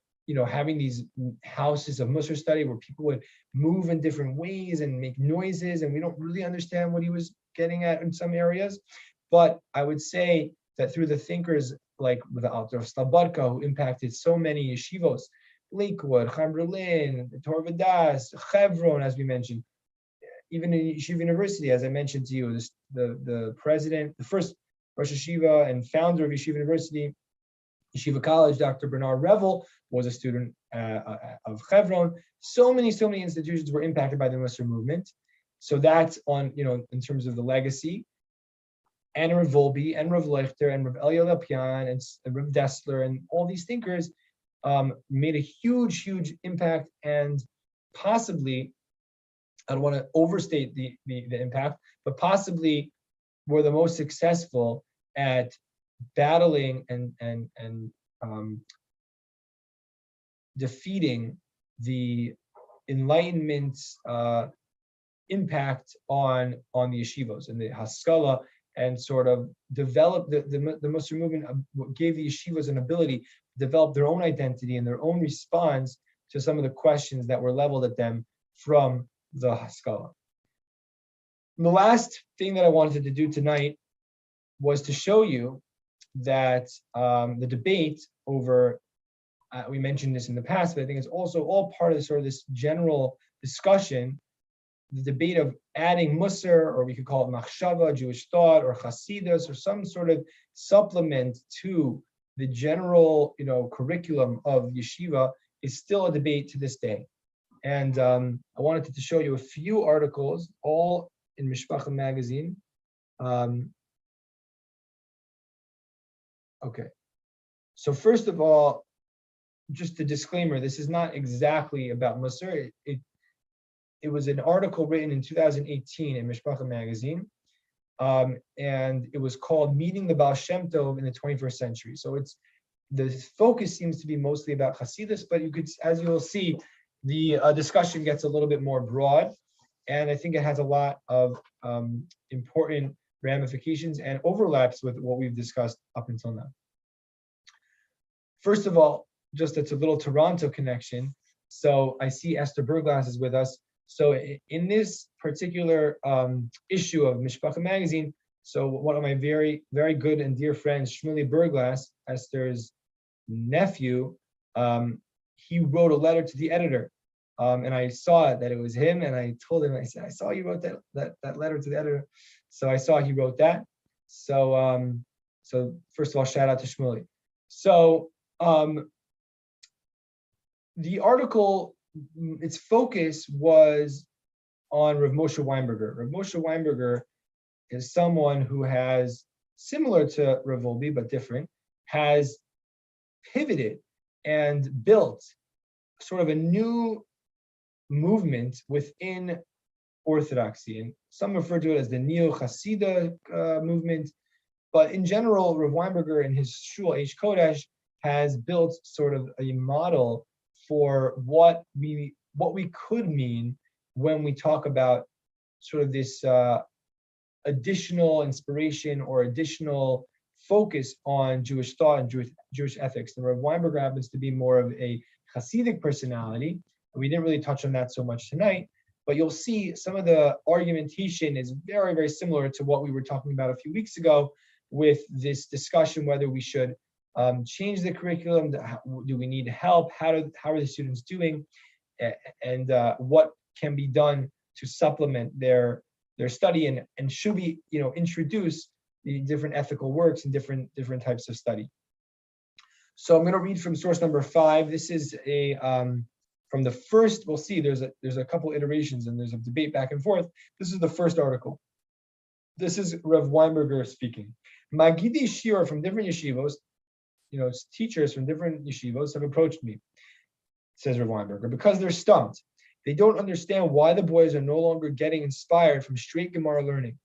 having these houses of Mussar study where people would move in different ways and make noises, and we don't really understand what he was getting at in some areas. But I would say that through the thinkers like the author of Slabodka, who impacted so many yeshivos, Lakewood, Chaim Berlin, Torah V'das, Chevron, as we mentioned, even in Yeshiva University, as I mentioned to you, the president, the first Rosh Yeshiva and founder of Yeshiva University, Yeshiva College, Dr. Bernard Revel, was a student of Chevron. So many institutions were impacted by the Mussar movement. So that's on, in terms of the legacy. And Rav Volbi and Rav Leichter and Rav Eliyahu Lapian and Rav Dessler and all these thinkers made a huge impact, and possibly, I don't want to overstate the impact, but possibly were the most successful at battling and defeating the Enlightenment's impact on the yeshivos and the Haskalah, and sort of develop the Mussar movement, gave the yeshivas an ability to develop their own identity and their own response to some of the questions that were leveled at them from the Haskalah. The last thing that I wanted to do tonight was to show you that the debate over, we mentioned this in the past, but I think it's also all part of sort of this general discussion, the debate of adding Mussar, or we could call it Machshava, Jewish thought, or Hasidus, or some sort of supplement to the general, curriculum of yeshiva, is still a debate to this day. And I wanted to show you a few articles, all in Mishpacha magazine. Okay. So first of all, just a disclaimer, this is not exactly about Mussar. It was an article written in 2018 in Mishpacha magazine, and it was called Meeting the Baal Shem Tov in the 21st Century. So the focus seems to be mostly about Hasidus, but you could, as you will see, the discussion gets a little bit more broad, and I think it has a lot of important ramifications and overlaps with what we've discussed up until now. First of all, just it's a little Toronto connection. So I see Esther Berglass is with us. So in this particular issue of Mishpacha magazine, so one of my very, very good and dear friends, Shmuel Berglass, Esther's nephew, he wrote a letter to the editor. And I saw that it was him, and I told him, I said, I saw you wrote that letter to the editor. So I saw he wrote that. So so first of all, shout out to Shmuel. So the article, its focus was on Ravmosha Weinberger. Ravmosha Weinberger is someone who has, similar to Rav Wolbe, but different, has pivoted and built sort of a new movement within Orthodoxy. And some refer to it as the Neo-Hasidic movement. But in general, Rav Weinberger in his Shul Eish Kodesh has built sort of a model for what we could mean when we talk about sort of this additional inspiration or additional focus on Jewish thought and Jewish ethics. And Rav Weinberger happens to be more of a Hasidic personality. We didn't really touch on that so much tonight, but you'll see some of the argumentation is very, very similar to what we were talking about a few weeks ago with this discussion whether we should change the curriculum, do we need help, how are the students doing, and what can be done to supplement their study, and should we introduce the different ethical works and different types of study. So I'm going to read from source number 5. This is a from the first. We'll see. There's a couple iterations and there's a debate back and forth. This is the first article. This is Rav Weinberger speaking. Magidi Shir from different yeshivos, teachers from different yeshivos have approached me, says Rav Weinberger, because they're stumped. They don't understand why the boys are no longer getting inspired from straight Gemara learning.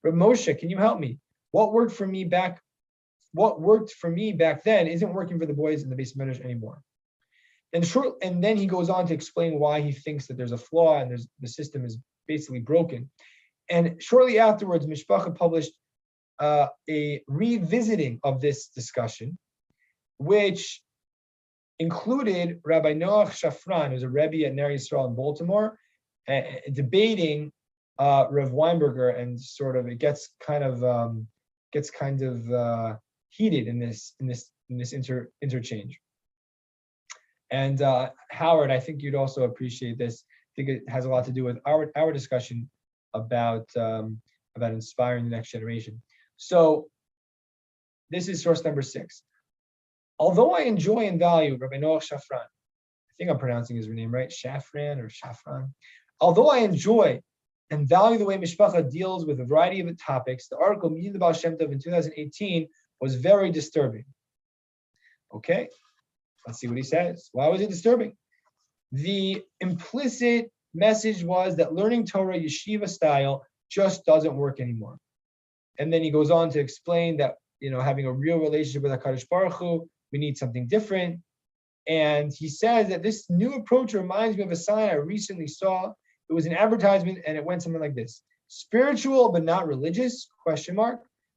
Ravmosha, can you help me? What worked for me back then isn't working for the boys in the Beis Medrash anymore. And then he goes on to explain why he thinks that there's a flaw and the system is basically broken. And shortly afterwards, Mishpacha published a revisiting of this discussion, which included Rabbi Noach Shafran, who's a Rebbe at Ner Yisrael in Baltimore, debating Rav Weinberger, and sort of it gets kind of heated in this interchange. And Howard, I think you'd also appreciate this. I think it has a lot to do with our discussion about inspiring the next generation. So this is source number 6. Although I enjoy and value Rabbi Noach Shafran, I think I'm pronouncing his name right, Shafran or Shafran. Although I enjoy and value the way Mishpacha deals with a variety of topics, the article Meeting the Baal Shem Tov in 2018 was very disturbing. Okay, let's see what he says. Why was it disturbing? The implicit message was that learning Torah yeshiva style just doesn't work anymore. And then he goes on to explain that, having a real relationship with HaKadosh Baruch Hu, we need something different. And he says that this new approach reminds me of a sign I recently saw. It was an advertisement and it went something like this: spiritual but not religious, ?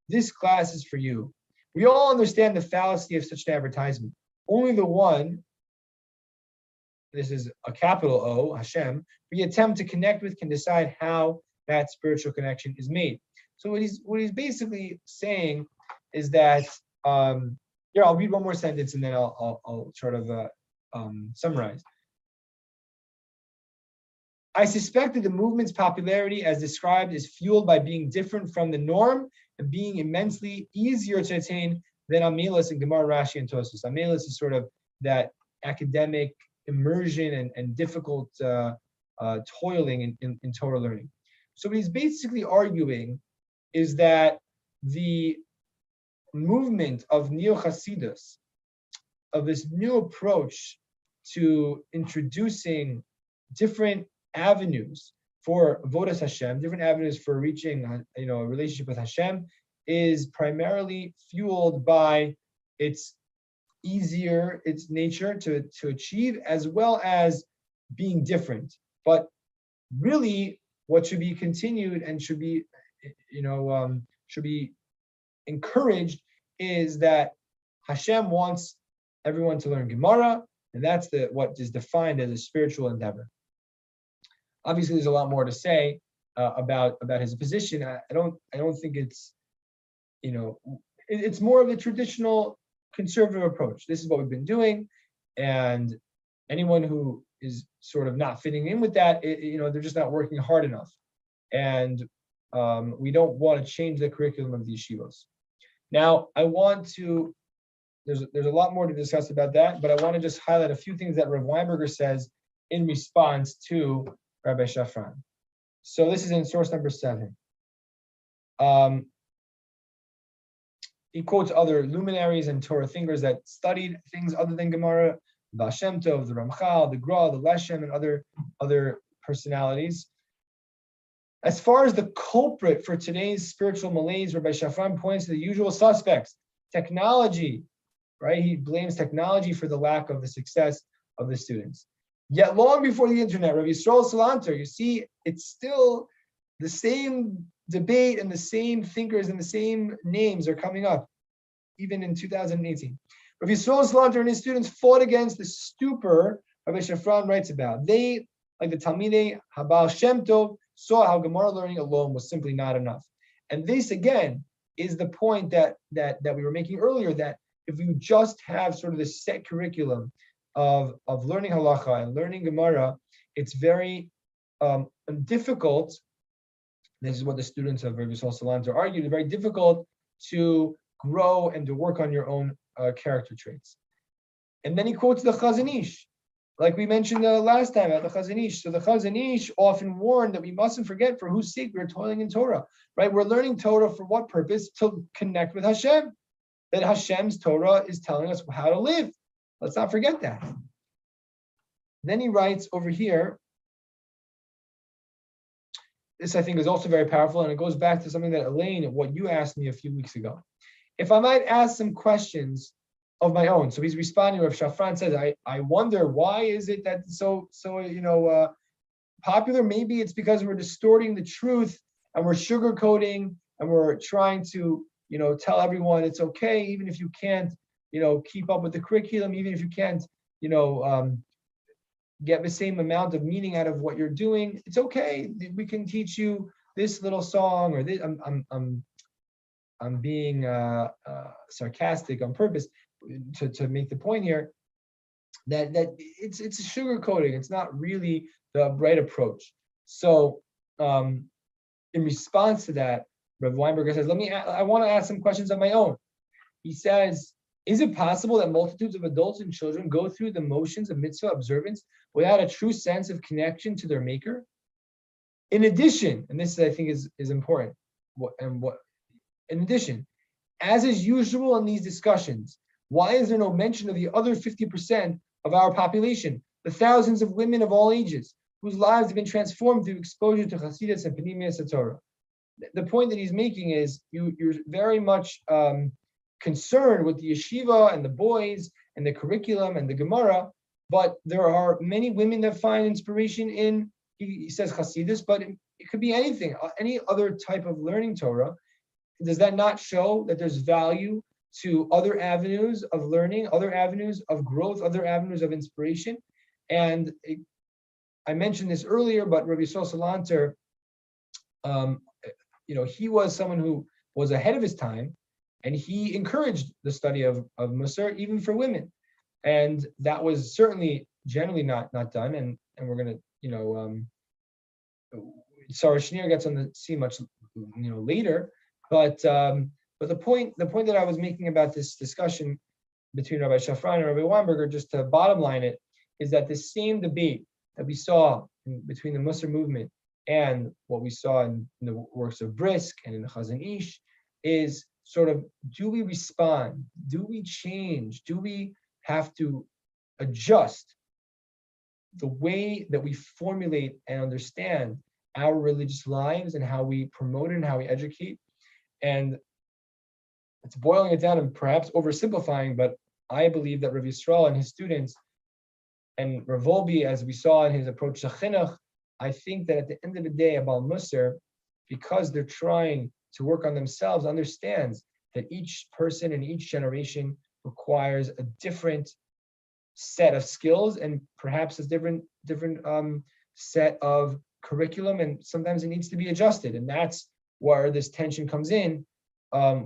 This class is for you. We all understand the fallacy of such an advertisement. Only the one, this is a capital O, Hashem, we attempt to connect with can decide how that spiritual connection is made. So what he's basically saying is that here, I'll read one more sentence and then I'll sort of summarize. I suspect that the movement's popularity, as described, is fueled by being different from the norm and being immensely easier to attain than Amelis and Gemara, Rashi, and Tosfos. Amelis is sort of that academic immersion and difficult toiling in Torah learning. So what he's basically arguing is that the movement of Neo-Hasidus, of this new approach to introducing different avenues for Avodas Hashem, different avenues for reaching a relationship with Hashem, is primarily fueled by its nature to achieve, as well as being different. But really, what should be continued and should be encouraged is that Hashem wants everyone to learn Gemara, and that's what is defined as a spiritual endeavor. Obviously, there's a lot more to say about his position. I don't think it's it's more of the traditional conservative approach. This is what we've been doing, and anyone who is sort of not fitting in with that, they're just not working hard enough. And we don't want to change the curriculum of these yeshivos. Now, there's a lot more to discuss about that, but I want to just highlight a few things that Rav Weinberger says in response to Rabbi Shafran. So this is in source number 7. He quotes other luminaries and Torah thinkers that studied things other than Gemara, the Baal Shem Tov, the Ramchal, the Gra, the Lesher, and other personalities. As far as the culprit for today's spiritual malaise, Rabbi Shafran points to the usual suspects: technology, right? He blames technology for the lack of the success of the students. Yet long before the internet, Rabbi Yisrael Salanter, you see, it's still the same debate and the same thinkers and the same names are coming up, even in 2018. Rabbi Yisrael Salanter and his students fought against the stupor Rabbi Shafran writes about. They, like the Talmidei Habal Shem Tov, saw how Gemara learning alone was simply not enough. And this, again, is the point that we were making earlier, that if you just have sort of the set curriculum of learning halacha and learning Gemara, it's very difficult. This is what the students of Rabbi Yisrael Salanter argued. It's very difficult to grow and to work on your own character traits. And then he quotes the Chazon Ish, like we mentioned last time at the Chazon Ish. So the Chazon Ish often warned that we mustn't forget for whose sake we're toiling in Torah, right? We're learning Torah for what purpose? To connect with Hashem. That Hashem's Torah is telling us how to live. Let's not forget that. Then he writes over here, this I think is also very powerful, and it goes back to something that Elaine, what you asked me a few weeks ago. If I might ask some questions of my own. So he's responding, Rav Shafran says, I wonder, why is it that so popular? Maybe it's because we're distorting the truth and we're sugarcoating and we're trying to, tell everyone it's okay, even if you can't, keep up with the curriculum, even if you can't, get the same amount of meaning out of what you're doing. It's okay. We can teach you this little song or this. I'm being sarcastic on purpose to make the point here that it's a sugar coating. It's not really the right approach. So in response to that, Rav Weinberger says, I want to ask some questions of my own. He says, is it possible that multitudes of adults and children go through the motions of mitzvah observance without a true sense of connection to their maker? In addition, and this I think is important, in addition, as is usual in these discussions, why is there no mention of the other 50% of our population, the thousands of women of all ages, whose lives have been transformed through exposure to Hasidus and Pnimius Torah? The point that he's making is you're very much concerned with the yeshiva and the boys and the curriculum and the Gemara, but there are many women that find inspiration in, he says Hasidus, but it could be anything, any other type of learning Torah. Does that not show that there's value to other avenues of learning, other avenues of growth, other avenues of inspiration? And I mentioned this earlier, but Rabbi Yisrael Salanter, he was someone who was ahead of his time, and he encouraged the study of Mussar even for women, and that was certainly generally not done. And we're gonna, Sarah Schneer gets on the scene much later, but the point that I was making about this discussion between Rabbi Shafran and Rabbi Weinberger, just to bottom line it, is that the same debate that we saw between the Mussar movement and what we saw in the works of Brisk and in the Chazon Ish is sort of, do we respond? Do we change? Do we have to adjust the way that we formulate and understand our religious lives and how we promote it and how we educate? And it's boiling it down and perhaps oversimplifying, but I believe that Rav Yisrael and his students, and Rav Volbe, as we saw in his approach to chinuch, I think that at the end of the day, a Baal Mussar, because they're trying to work on themselves, understands that each person in each generation requires a different set of skills and perhaps a different set of curriculum, and sometimes it needs to be adjusted. And that's where this tension comes in,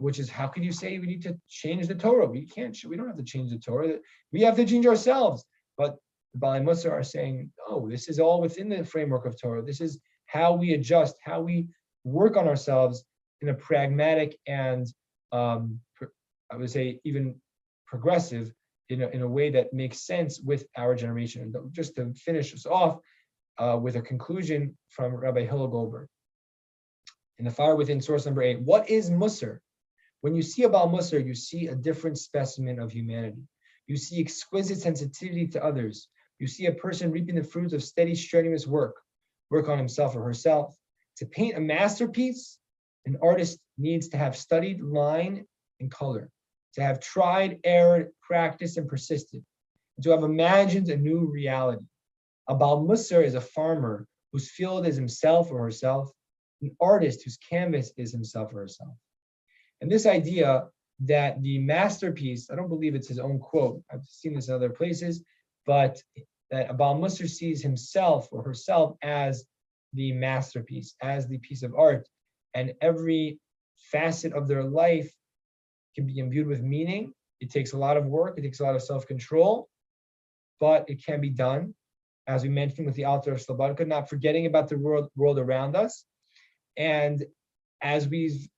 which is, how could you say we need to change the Torah? We don't have to change the Torah. We have to change ourselves. But the Baalei Mussar are saying, no, this is all within the framework of Torah. This is how we adjust, how we work on ourselves in a pragmatic and I would say even progressive, in a way that makes sense with our generation. And just to finish us off with a conclusion from Rabbi Hillel Goldberg. In the Fire Within, source number 8, what is Mussar? When you see a Baal Mussar, you see a different specimen of humanity. You see exquisite sensitivity to others. You see a person reaping the fruits of steady, strenuous work on himself or herself. To paint a masterpiece, an artist needs to have studied line and color, to have tried, erred, practiced, and persisted, and to have imagined a new reality. A Baal Mussar is a farmer whose field is himself or herself, an artist whose canvas is himself or herself. And this idea that the masterpiece, I don't believe it's his own quote, I've seen this in other places, but that a Baal Mussar sees himself or herself as the masterpiece, as the piece of art, and every facet of their life can be imbued with meaning. It takes a lot of work, it takes a lot of self-control, but it can be done, as we mentioned with the altar of Slabodka, not forgetting about the world around us. And as we've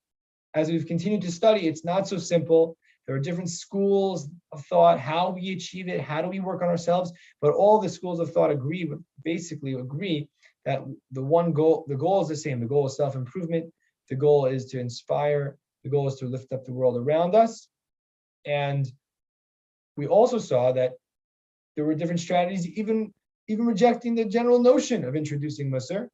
continued to study, it's not so simple. There are different schools of thought, how we achieve it, how do we work on ourselves, but all the schools of thought basically agree that the goal is the same. The goal is self-improvement. The goal is to inspire. The goal is to lift up the world around us. And we also saw that there were different strategies, even rejecting the general notion of introducing Mussar.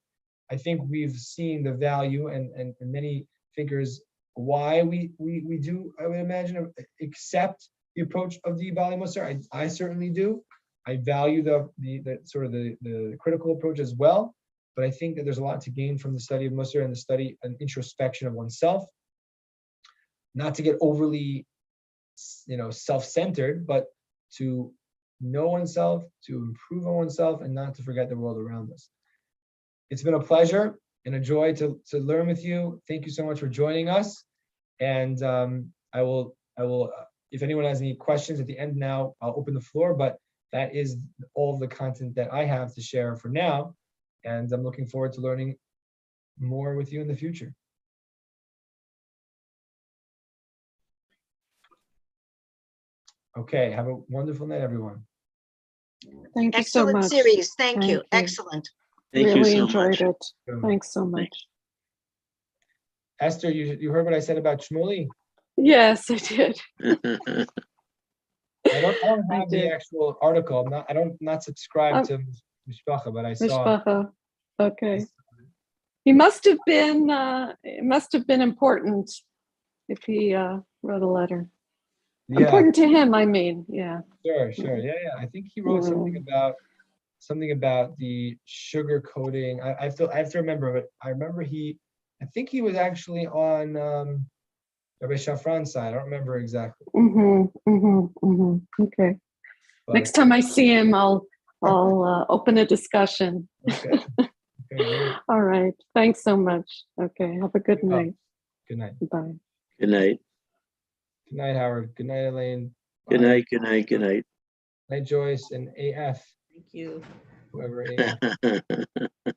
I think we've seen the value, and many thinkers, why we do, I would imagine, accept the approach of the Baalei Mussar. I certainly do. I value the sort of the critical approach as well. But I think that there's a lot to gain from the study of Mussar and the study and introspection of oneself. Not to get overly, self-centered, but to know oneself, to improve on oneself, and not to forget the world around us. It's been a pleasure and a joy to learn with you. Thank you so much for joining us. And I will, if anyone has any questions at the end now, I'll open the floor, but that is all of the content that I have to share for now. And I'm looking forward to learning more with you in the future. Okay, have a wonderful night, everyone. Thank you so much. Excellent series. Thank you. Excellent. Really enjoyed it. Thanks so much. Esther, you heard what I said about Shmuel? Yes, I did. I don't have the actual article. I'm not subscribed to Mishpacha, but I saw. Mishpacha. Okay. He must have been. It must have been important if he wrote a letter. Yeah. Important to him, I mean. Yeah. Sure. Yeah. I think he wrote something about the sugar coating. I have to remember, but I remember I think he was actually on Rabbi Shafran's side. I don't remember exactly. Okay. But next time I see him, I'll open a discussion. Okay. Okay, great. All right. Thanks so much. Okay. Have a good You're welcome. night. Good night. Bye. Good night. Good night, Howard. Good night, Elaine. Good Bye. night, good night, good night. Night, Joyce and AF, Thank you. whoever AF.